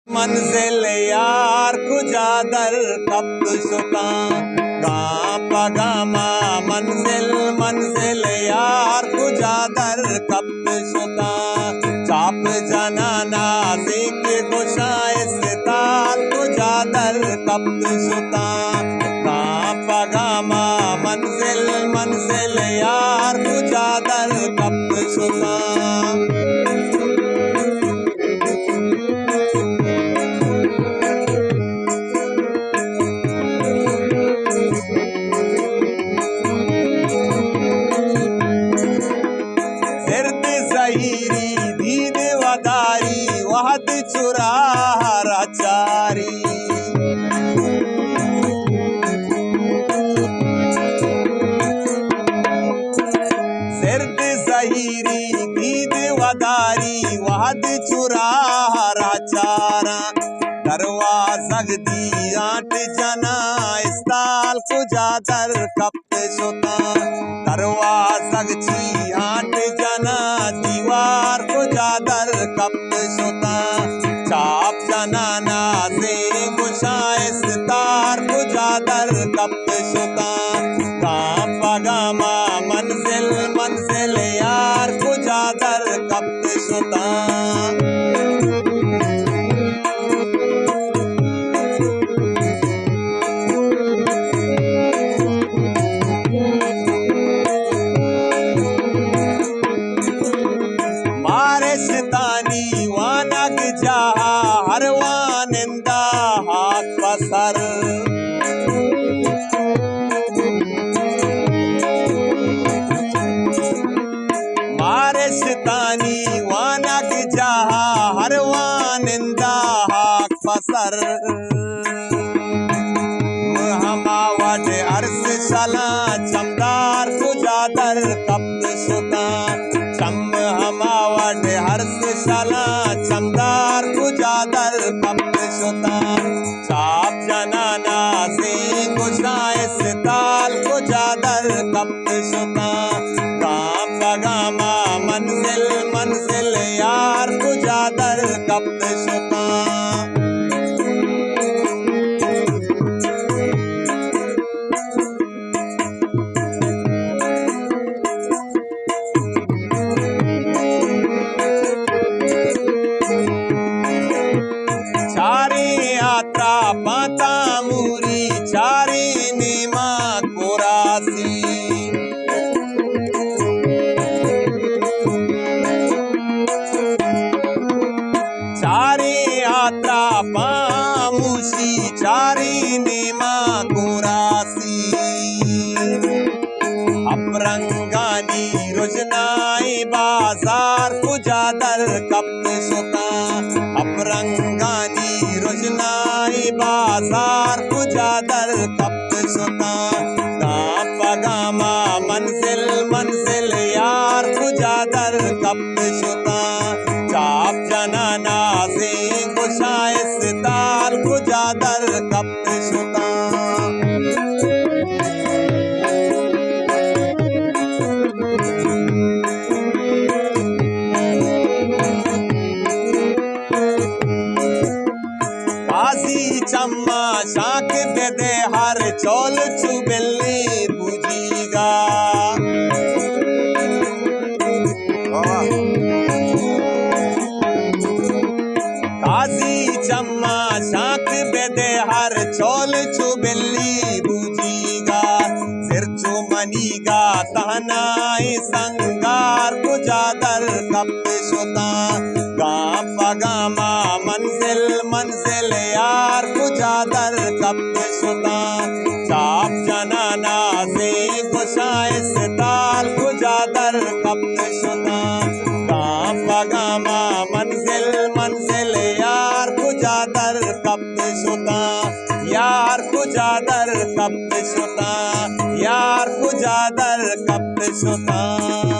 मंजिल यार कुजा दर कब सुता गा पगामा मंजिल मंजिल यार कुजा दर कब सुता चाप जनाना सीख गुशाइस ताल कुजा दर कब सुता गा पगामा मंजिल मंजिल यार कुजा दर कब सुता दीद वदारी वहद चुरा राचारी सिर्द जहीरी दीद वदारी वहद चुरा राचारा दरवाज़ा दी आट जना इस्ताल कुजा दर कब सुता दरवाज़ा ची आट जना दीवार कुजा दर कब सुता चाप जनाना से गुशाइस तार कुजा दर कब सुता गा पगामा मंजिल मंजिल यार कुजा दर कब सुता मारिस्तानी वानग जहा हरवानिंदा हाथ पसर मारिस्तानी वानग जहा हरवानिंदा हाथ पसर हमावट अर्स सला चमदार कुजा दर कब सुता चम हमावट हर्ष सला चमदार कुजा दर कब सुता चाप जनाना से गुशाइस ताल कुजा दर कब सुता गा पगामा मंजिल मंजिल यार कुजा दर कब सुता यात्रा पाता मूरी चारे नेमा कोरासी चारे यात्रा पामूसी चारे नेमा कोरासी अपरंगानी रुजनाई बाजार कुजा दर कब सुता अपरंगानी रुजनाई बाजार कुजा दर कब सुता गा पगामा मंजिल मंजिल यार कुजा दर कब सुता चाप जनाना से गुशाइस ताल कुजा दर कब सुता चम्मा शाक बेदे हर चौल चुबेली बुझीगा काजी चम्मा शाक बेदे हर चौल चुबेली बुझीगा सिर चुमनीगा तहनाई संगार कुजा दर कब सुता गा पगामा मंजिल मंजिल यार कुजा दर कब सुता चाप जनाना से गुशाइस ताल कुजा दर कब सुता गा पगामा मंजिल मंजिल यार कुजा दर कब सुता यार कुजा दर कब सुता यार कुजा दर कब सुता।